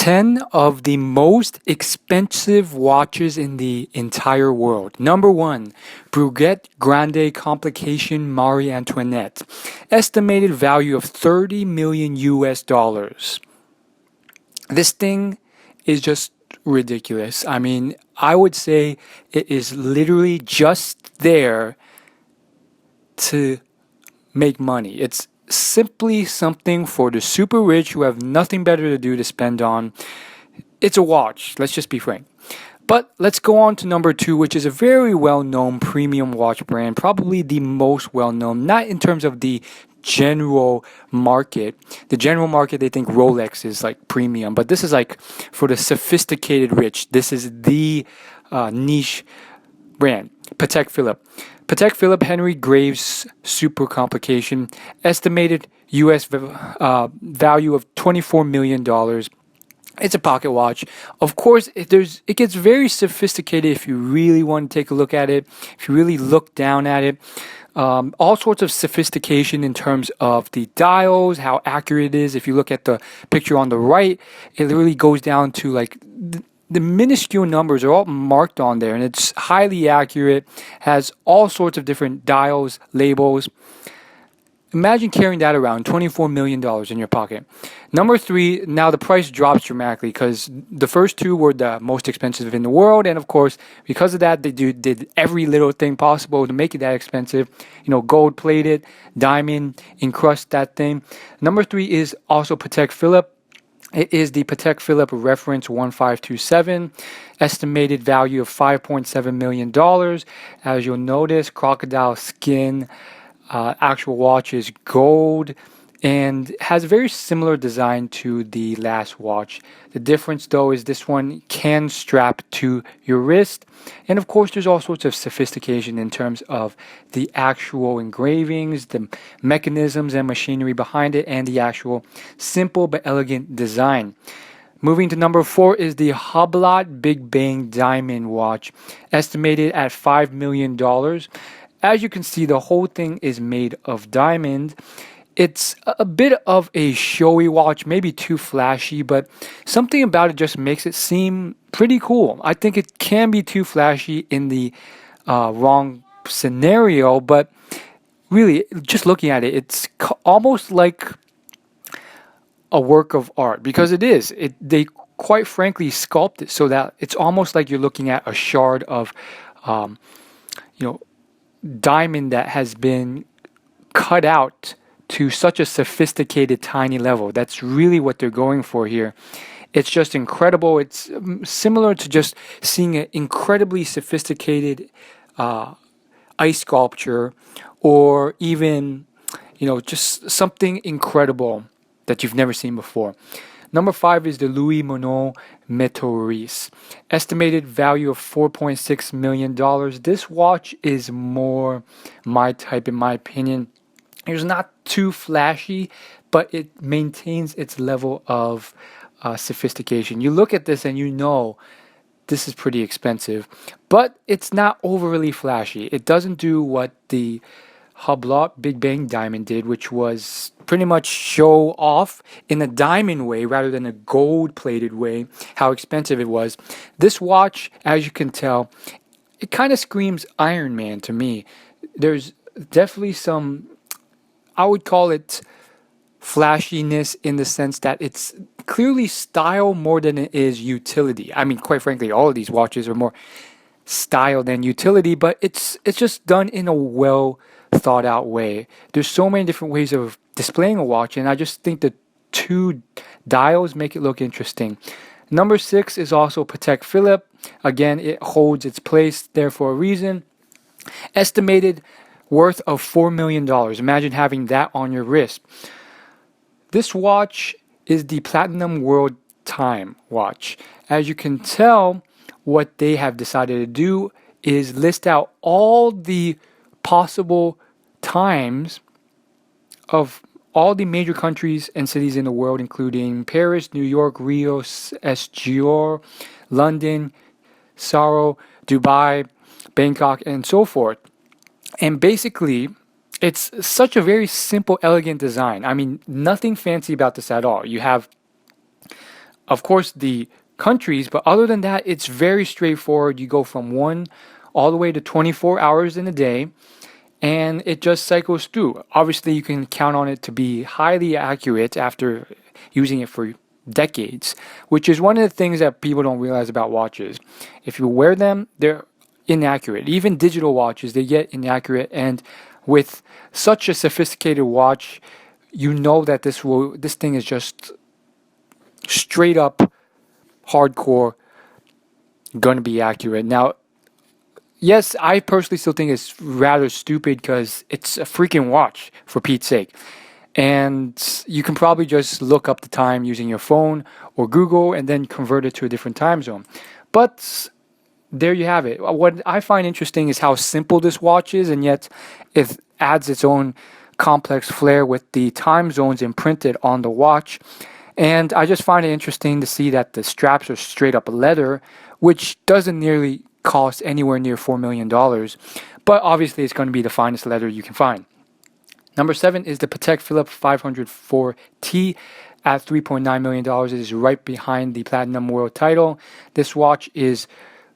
10 of the most expensive watches in the entire world. Number 1, Breguet Grande Complication Marie Antoinette. Estimated value of 30 million US dollars. This thing is just ridiculous. I mean, I would say it is literally just there to make money. It's simply something for the super rich who have nothing better to do to spend on. It's a watch, let's just be frank. But let's go on to number 2, which is a very well-known premium watch brand, probably the most well-known, not in terms of the general market. The general market, they think Rolex is like premium, but this is like for the sophisticated rich. This is the niche brand, Patek Philippe. Patek Philippe Henry Graves Super Complication, estimated US value of $24 million. It's a pocket watch. Of course, it gets very sophisticated if you really want to take a look at it, if you really look down at it. All sorts of sophistication in terms of the dials, how accurate it is. If you look at the picture on the right, it really goes down to like the minuscule numbers are all marked on there, and it's highly accurate, has all sorts of different dials, labels. Imagine carrying that around, $24 million in your pocket. Number 3, now the price drops dramatically because the first 2 were the most expensive in the world, and of course, because of that, they did every little thing possible to make it that expensive. You know, gold plated, diamond, encrust that thing. Number 3 is also Patek Philippe. It is the Patek Philippe Reference 1527, estimated value of $5.7 million. As you'll notice, crocodile skin, actual watch is gold, and has a very similar design to the last watch. The difference though is this one can strap to your wrist, and of course there's all sorts of sophistication in terms of the actual engravings, the mechanisms and machinery behind it, and the actual simple but elegant design. Moving to number 4 is the Hublot Big Bang Diamond watch, estimated at $5 million. As you can see, the whole thing is made of diamond. It's a bit of a showy watch, maybe too flashy, but something about it just makes it seem pretty cool. I think it can be too flashy in the wrong scenario, but really, just looking at it, it's almost like a work of art, because it is. They quite frankly sculpt it so that it's almost like you're looking at a shard of, diamond that has been cut out to such a sophisticated tiny level. That's really what they're going for here. It's just incredible. It's similar to just seeing an incredibly sophisticated ice sculpture, or even just something incredible that you've never seen before. Number 5 is the Moinet Meteoris, estimated value of $4.6 million. This watch is more my type, in my opinion. It's not too flashy, but it maintains its level of sophistication. You look at this and you know this is pretty expensive, but it's not overly flashy. It doesn't do what the Hublot Big Bang Diamond did, which was pretty much show off in a diamond way rather than a gold-plated way how expensive it was. This watch, as you can tell, it kind of screams Iron Man to me. There's definitely some, I would call it flashiness, in the sense that it's clearly style more than it is utility. I mean, quite frankly, all of these watches are more style than utility, but it's just done in a well thought out way. There's so many different ways of displaying a watch, and I just think the 2 dials make it look interesting. Number 6 is also Patek Philippe. Again, it holds its place there for a reason. Estimated worth of $4 million. Imagine having that on your wrist. This watch is the Platinum World Time watch. As you can tell, what they have decided to do is list out all the possible times of all the major countries and cities in the world, including Paris, New York, Rio, Esgior, London, Sao, Dubai, Bangkok, and so forth. And basically, it's such a very simple, elegant design. I mean, nothing fancy about this at all. You have of course, the countries, but other than that, it's very straightforward. You go from 1 all the way to 24 hours in a day, and it just cycles through. Obviously, you can count on it to be highly accurate after using it for decades, which is one of the things that people don't realize about watches. If you wear them, they're inaccurate. Even digital watches, they get inaccurate, and with such a sophisticated watch, you know that this thing is just straight up hardcore gonna be accurate. Now, yes, I personally still think it's rather stupid because it's a freaking watch, for Pete's sake. And you can probably just look up the time using your phone or Google and then convert it to a different time zone. But there you have it. What I find interesting is how simple this watch is, and yet it adds its own complex flair with the time zones imprinted on the watch. And I just find it interesting to see that the straps are straight up leather, which doesn't nearly cost anywhere near $4 million. But obviously it's going to be the finest leather you can find. Number 7 is the Patek Philippe 504T at $3.9 million. It is right behind the Platinum World title. This watch is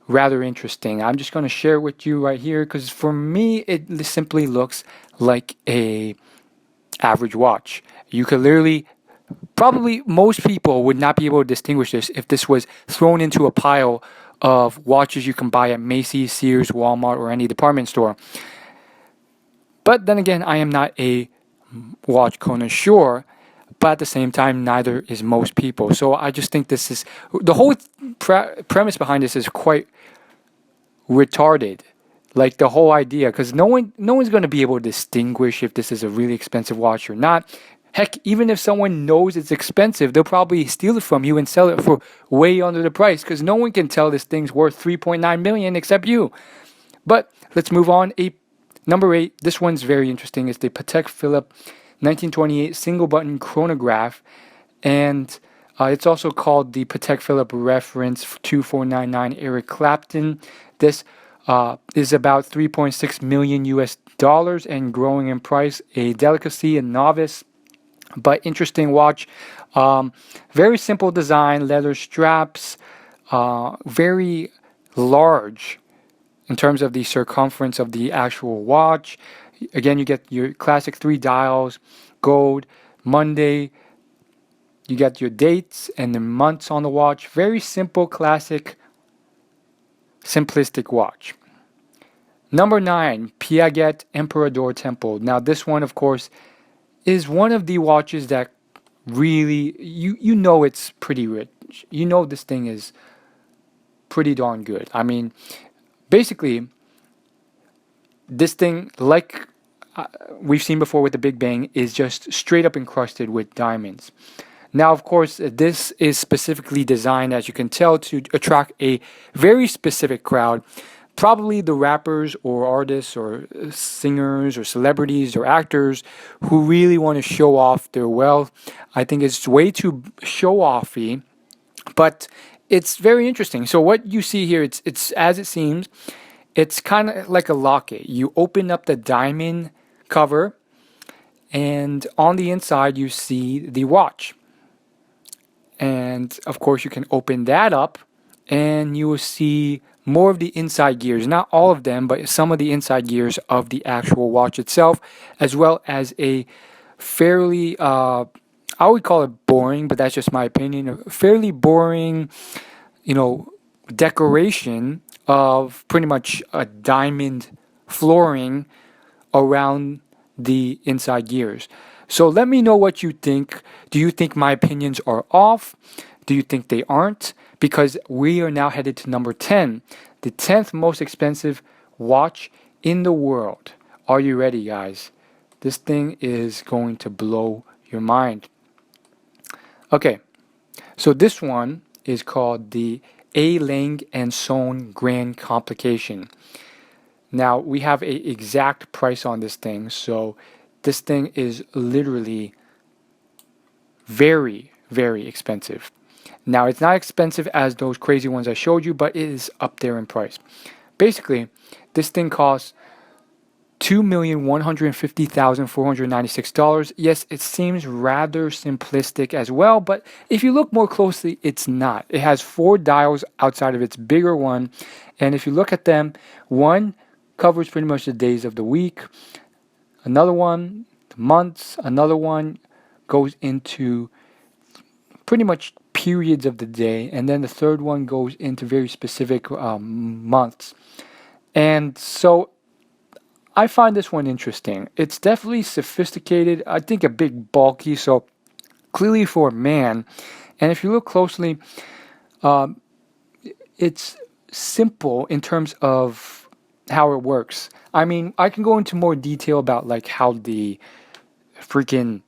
rather interesting. I'm just going to share it with you right here because for me it simply looks like a average watch. You could literally, probably most people would not be able to distinguish this if this was thrown into a pile of watches you can buy at Macy's, Sears, Walmart, or any department store. But then again, I am not a watch connoisseur, but at the same time, neither is most people. So I just think this is, the whole premise behind this is quite retarded. Like the whole idea, because no one's going to be able to distinguish if this is a really expensive watch or not. Heck, even if someone knows it's expensive, they'll probably steal it from you and sell it for way under the price, because no one can tell this thing's worth $3.9 million except you. But let's move on. Number 8, this one's very interesting. It's the Patek Philippe 1928 single button chronograph, and it's also called the Patek Philippe Reference 2499 Eric Clapton. This is about 3.6 million US dollars and growing in price. A delicacy, a novice, but interesting watch. Very simple design, leather straps, very large in terms of the circumference of the actual watch. Again, you get your classic 3 dials, gold, Monday. You get your dates and the months on the watch. Very simple, classic, simplistic watch. Number 9, Piaget Emperador Temple. Now this one, of course, is one of the watches that really, you know it's pretty rich. You know this thing is pretty darn good. I mean, basically, this thing, like we've seen before with the Big Bang, is just straight up encrusted with diamonds. Now, of course, this is specifically designed, as you can tell, to attract a very specific crowd. Probably the rappers or artists or singers or celebrities or actors who really want to show off their wealth. I think it's way too show-offy, but it's very interesting. So what you see here, it's as it seems, it's kind of like a locket. You open up the diamond cover, and on the inside you see the watch. And of course you can open that up and you will see more of the inside gears, not all of them, but some of the inside gears of the actual watch itself, as well as a fairly, I would call it boring, but that's just my opinion, a fairly boring, decoration of pretty much a diamond flooring around the inside gears. So let me know what you think. Do you think my opinions are off? Do you think they aren't? Because we are now headed to number 10, the 10th most expensive watch in the world. Are you ready, guys? This thing is going to blow your mind. Okay, so this one is called the A. Lang & Son Grand Complication. Now, we have an exact price on this thing, so this thing is literally very, very expensive. Now, it's not expensive as those crazy ones I showed you, but it is up there in price. Basically, this thing costs $2,150,496. Yes, it seems rather simplistic as well, but if you look more closely, it's not. It has 4 dials outside of its bigger one, and if you look at them, one covers pretty much the days of the week, another one, the months, another one goes into pretty much periods of the day, and then the third one goes into very specific months. And so I find this one interesting. It's definitely sophisticated, I think a bit bulky, so clearly for a man. And if you look closely, it's simple in terms of how it works. I mean, I can go into more detail about like how the freaking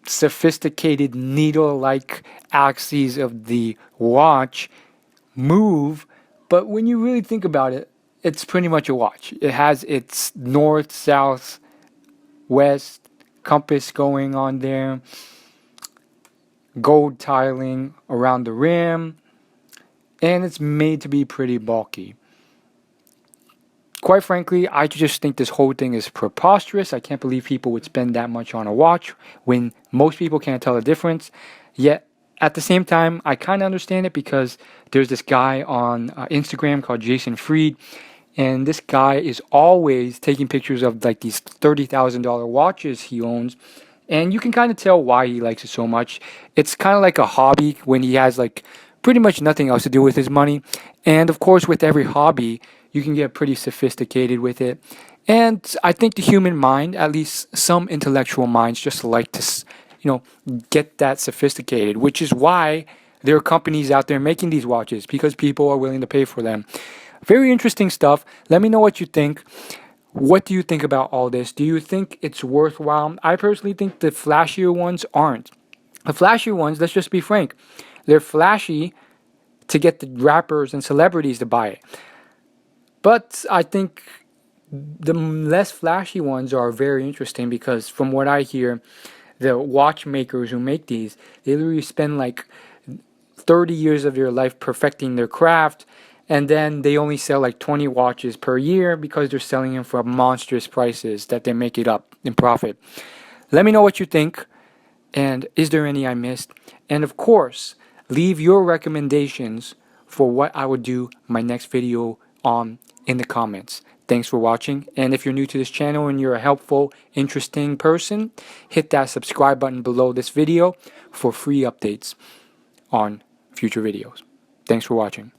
sophisticated needle-like axes of the watch move, but when you really think about it, it's pretty much a watch. It has its north, south, west compass going on there, gold tiling around the rim, and it's made to be pretty bulky. Quite frankly, I just think this whole thing is preposterous. I can't believe people would spend that much on a watch when most people can't tell the difference. Yet, at the same time, I kind of understand it because there's this guy on Instagram called Jason Fried, and this guy is always taking pictures of like these $30,000 watches he owns, and you can kind of tell why he likes it so much. It's kind of like a hobby when he has like pretty much nothing else to do with his money, and of course with every hobby you can get pretty sophisticated with it. And I think the human mind, at least some intellectual minds, just like to get that sophisticated, which is why there are companies out there making these watches, because people are willing to pay for them. Very interesting stuff. Let me know what you think. What do you think about all this? Do you think it's worthwhile? I personally think the flashier ones aren't. The flashier ones, let's just be frank, they're flashy to get the rappers and celebrities to buy it. But I think the less flashy ones are very interesting because from what I hear, the watchmakers who make these, they literally spend like 30 years of their life perfecting their craft, and then they only sell like 20 watches per year because they're selling them for monstrous prices that they make it up in profit. Let me know what you think, and is there any I missed? And of course, leave your recommendations for what I would do my next video on in the comments. Thanks for watching, and if you're new to this channel and you're a helpful, interesting person, hit that subscribe button below this video for free updates on future videos. Thanks for watching.